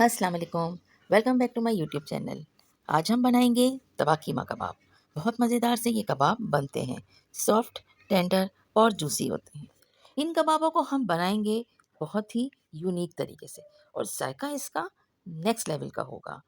अस्सलाम वालेकुम। Welcome back to my YouTube channel. आज हम बनाएंगे तवा कीमा कबाब। बहुत मज़ेदार से ये कबाब बनते हैं। सॉफ्ट, टेंडर और जूसी होते हैं। इन कबाबों को हम बनाएंगे बहुत ही यूनिक तरीके से और जायका इसका नेक्स्ट लेवल का होगा।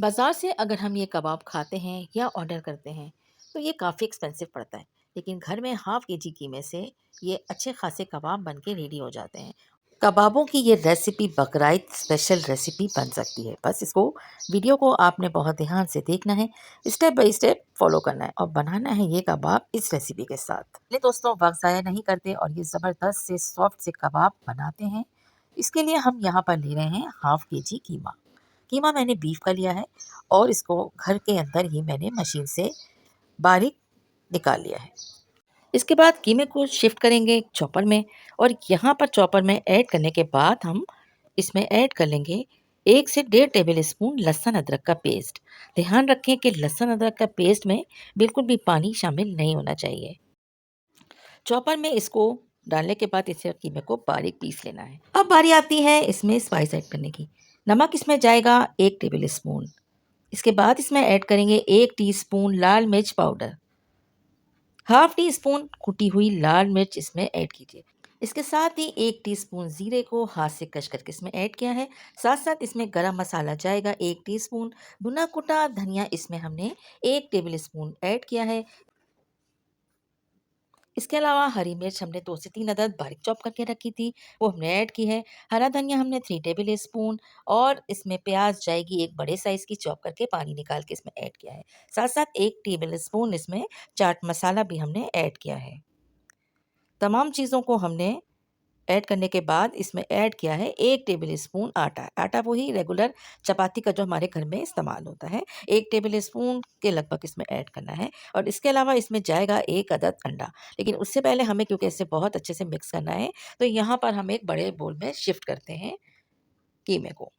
बाज़ार से अगर हम ये कबाब खाते हैं या ऑर्डर करते हैं तो ये काफ़ी एक्सपेंसिव पड़ता है, लेकिन घर में हाफ़ केजी कीमे से ये अच्छे खासे कबाब बन के रेडी हो जाते हैं। कबाबों की ये रेसिपी बकराइद स्पेशल रेसिपी बन सकती है। बस इसको वीडियो को आपने बहुत ध्यान से देखना है, स्टेप बाय स्टेप फॉलो करना है और बनाना है ये कबाब इस रेसिपी के साथ। चलिए दोस्तों, वक्त ज़ाया नहीं करते और ये ज़बरदस्त से सॉफ्ट से कबाब बनाते हैं। इसके लिए हम यहाँ पर ले रहे हैं हाफ़ केजी कीमा। कीमा मैंने बीफ का लिया है और इसको घर के अंदर ही मैंने मशीन से बारीक निकाल लिया है। इसके बाद कीमे को शिफ्ट करेंगे चॉपर में और यहाँ पर चॉपर में ऐड करने के बाद हम इसमें ऐड कर लेंगे 1 से 1.5 टेबल स्पून लहसुन अदरक का पेस्ट। ध्यान रखें कि लहसुन अदरक का पेस्ट में बिल्कुल भी पानी शामिल नहीं होना चाहिए। चॉपर में इसको डालने के बाद इसे कीमे को बारीक पीस लेना है। अब बारी आती है इसमें स्पाइस ऐड करने की। नमक इसमें जाएगा 1 टेबल स्पून। इसके बाद इसमें ऐड करेंगे 1 टीस्पून लाल मिर्च पाउडर, हाफ टी स्पून कुटी हुई लाल मिर्च इसमें ऐड कीजिए। इसके साथ ही 1 टीस्पून जीरे को हाथ से कश करके इसमें ऐड किया है। साथ साथ इसमें गरम मसाला जाएगा 1 टीस्पून, भुना कुटा धनिया इसमें हमने 1 टेबल स्पून ऐड किया है। इसके अलावा हरी मिर्च हमने 2 से 3 अदद बारीक चॉप करके रखी थी, वो हमने ऐड की है। हरा धनिया हमने 3 टेबल स्पून और इसमें प्याज जाएगी एक बड़े साइज़ की, चॉप करके पानी निकाल के इसमें ऐड किया है। साथ साथ 1 टेबल स्पून इसमें चाट मसाला भी हमने ऐड किया है। तमाम चीज़ों को हमने ऐड करने के बाद इसमें ऐड किया है 1 टेबल स्पून आटा। आटा वही रेगुलर चपाती का जो हमारे घर में इस्तेमाल होता है। 1 टेबल स्पून के लगभग इसमें ऐड करना है और इसके अलावा इसमें जाएगा 1 अदद अंडा। लेकिन उससे पहले हमें क्योंकि इसे बहुत अच्छे से मिक्स करना है, तो यहाँ पर हम एक बड़े बोल में शिफ्ट करते हैं कीमे को।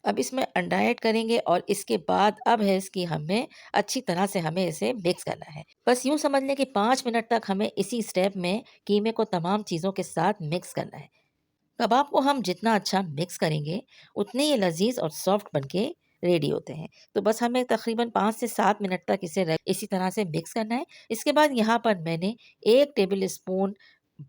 अब इसमें अंडा ऐड करेंगे और इसके बाद अब है इसकी हमें अच्छी तरह से हमें इसे मिक्स करना है। बस यूँ समझ लें कि 5 मिनट तक हमें इसी स्टेप में कीमे को तमाम चीज़ों के साथ मिक्स करना है। कबाब को हम जितना अच्छा मिक्स करेंगे, उतने ये लज़ीज़ और सॉफ्ट बनके रेडी होते हैं। तो बस हमें तकरीबन 5 से 7 मिनट तक इसे इसी तरह से मिक्स करना है। इसके बाद यहाँ पर मैंने 1 टेबल स्पून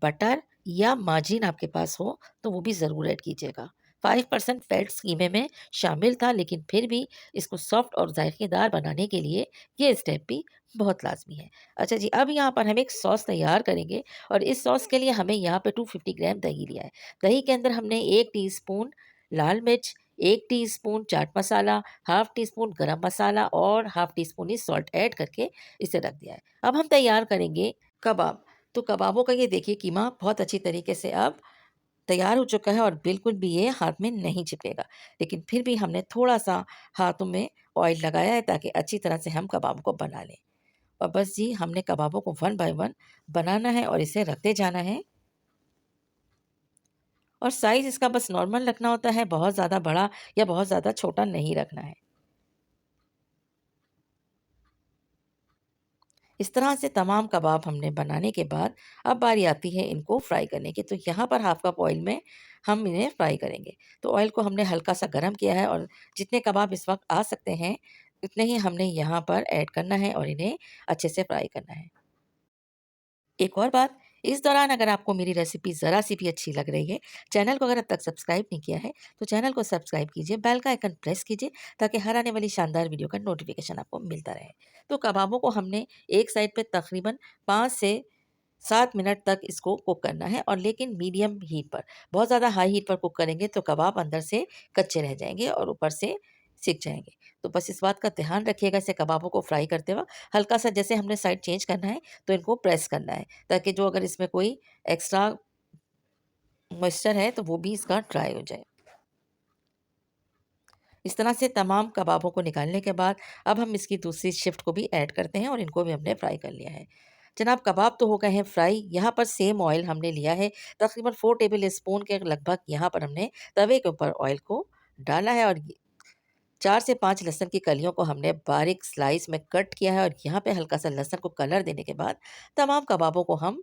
बटर या मार्जिन आपके पास हो, तो वो भी ज़रूर ऐड कीजिएगा। 5% फैट्स कीमे में शामिल था, लेकिन फिर भी इसको सॉफ्ट और ज़ायकेदार बनाने के लिए ये स्टेप भी बहुत लाज़मी है। अच्छा जी, अब यहाँ पर हम एक सॉस तैयार करेंगे और इस सॉस के लिए हमें यहाँ पे 250 ग्राम दही लिया है। दही के अंदर हमने 1 टीस्पून लाल मिर्च, 1 teaspoon chaat masala, half tea spoon गरम मसाला और हाफ टी स्पून ही सॉल्ट ऐड करके इसे रख दिया है। अब हम तैयार करेंगे कबाब। तो कबाबों का ये देखिए कीमा बहुत अच्छी तरीके से अब तैयार हो चुका है और बिल्कुल भी ये हाथ में नहीं चिपकेगा। लेकिन फिर भी हमने थोड़ा-सा हाथों में ऑयल लगाया है ताकि अच्छी तरह से हम कबाब को बना लें। और बस जी, हमने कबाबों को वन बाय वन बनाना है और इसे रखते जाना है। और साइज़ इसका बस नॉर्मल रखना होता है, बहुत ज़्यादा बड़ा या बहुत ज़्यादा छोटा नहीं रखना है। इस तरह से तमाम कबाब हमने बनाने के बाद अब बारी आती है इनको फ्राई करने की। तो यहाँ पर हाफ कप ऑयल में हम इन्हें फ्राई करेंगे। तो ऑयल को हमने हल्का-सा गरम किया है और जितने कबाब इस वक़्त आ सकते हैं, उतने ही हमने यहाँ पर ऐड करना है और इन्हें अच्छे से फ्राई करना है। एक और बात, इस दौरान अगर आपको मेरी रेसिपी ज़रा-सी भी अच्छी लग रही है, चैनल को अगर अब तक सब्सक्राइब नहीं किया है, तो चैनल को सब्सक्राइब कीजिए, बेल का आइकन प्रेस कीजिए ताकि हर आने वाली शानदार वीडियो का नोटिफ़िकेशन आपको मिलता रहे। तो कबाबों को हमने एक साइड पे तकरीबन 5 से 7 मिनट तक इसको कुक करना है और लेकिन मीडियम हीट पर। बहुत ज़्यादा हाई हीट पर कुक करेंगे तो कबाब अंदर से कच्चे रह जाएँगे और ऊपर से सिक जाएँगे। तो बस इस बात का ध्यान रखिएगा इसे कबाबों को फ्राई करते वक़्त हल्का-सा जैसे हमने साइड चेंज करना है, तो इनको प्रेस करना है ताकि जो अगर इसमें कोई एक्स्ट्रा मॉइस्चर है तो वो भी इसका ड्राई हो जाए। इस तरह से तमाम कबाबों को निकालने के बाद अब हम इसकी दूसरी शिफ्ट को भी ऐड करते हैं और इनको भी हमने फ्राई कर लिया है। जनाब, कबाब तो हो गए हैं फ्राई। यहाँ पर सेम ऑयल हमने लिया है, तकरीबन 4 टेबल स्पून के लगभग यहाँ पर हमने तवे के ऊपर ऑयल को डाला है और 4 से 5 लहसुन की कलियों को हमने बारीक स्लाइस में कट किया है और यहाँ पे हल्का-सा लहसुन को कलर देने के बाद तमाम कबाबों को हम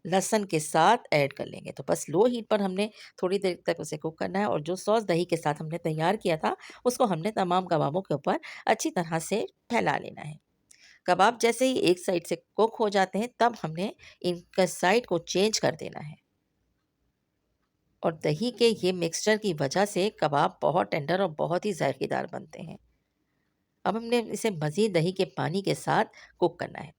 लहसुन के साथ ऐड कर लेंगे। तो बस लो हीट पर हमने थोड़ी देर तक उसे कुक करना है और जो सॉस दही के साथ हमने तैयार किया था, उसको हमने तमाम कबाबों के ऊपर अच्छी तरह से फैला लेना है। कबाब जैसे ही एक साइड से कुक हो जाते हैं, तब हमने इनका साइड को चेंज कर देना है। और दही के ये मिक्सचर की वजह से कबाब बहुत टेंडर और बहुत ही ज़ायकेदार बनते हैं। अब हमने इसे मज़ीद दही के पानी के साथ कुक करना है।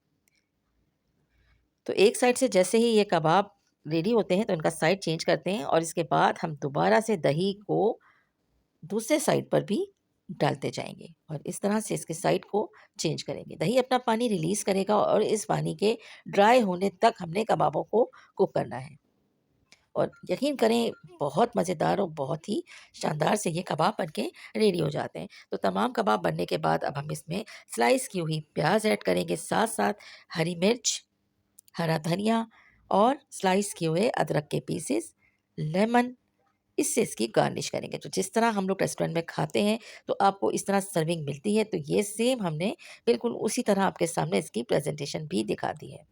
तो एक साइड से जैसे ही ये कबाब रेडी होते हैं, तो इनका साइड चेंज करते हैं और इसके बाद हम दोबारा से दही को दूसरे साइड पर भी डालते जाएँगे और इस तरह से इसके साइड को चेंज करेंगे। दही अपना पानी रिलीज़ करेगा और इस पानी के ड्राई होने तक हमने कबाबों को कुक करना है। और यकीन करें, बहुत मज़ेदार और बहुत ही शानदार से ये कबाब बनके रेडी हो जाते हैं। तो तमाम कबाब बनने के बाद अब हम इसमें स्लाइस की हुई प्याज़ ऐड करेंगे, साथ-साथ हरी मिर्च, हरा धनिया और स्लाइस किए हुए अदरक के पीसेस, लेमन, इससे इसकी गार्निश करेंगे। तो जिस तरह हम लोग रेस्टोरेंट में खाते हैं, तो आपको इस तरह सर्विंग मिलती है, तो ये सेम हमने बिल्कुल उसी तरह आपके सामने इसकी प्रेज़ेंटेशन भी दिखा दी है।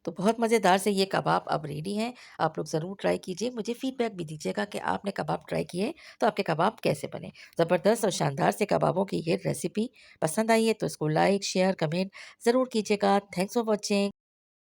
तो बहुत मज़ेदार से ये कबाब अब रेडी हैं। आप लोग ज़रूर ट्राई कीजिए। मुझे फ़ीडबैक भी दीजिएगा कि आपने कबाब ट्राई किए, तो आपके कबाब कैसे बने। ज़बरदस्त और शानदार से कबाबों की ये रेसिपी पसंद आई है, तो इसको लाइक, शेयर, कमेंट ज़रूर कीजिएगा। Thanks for watching.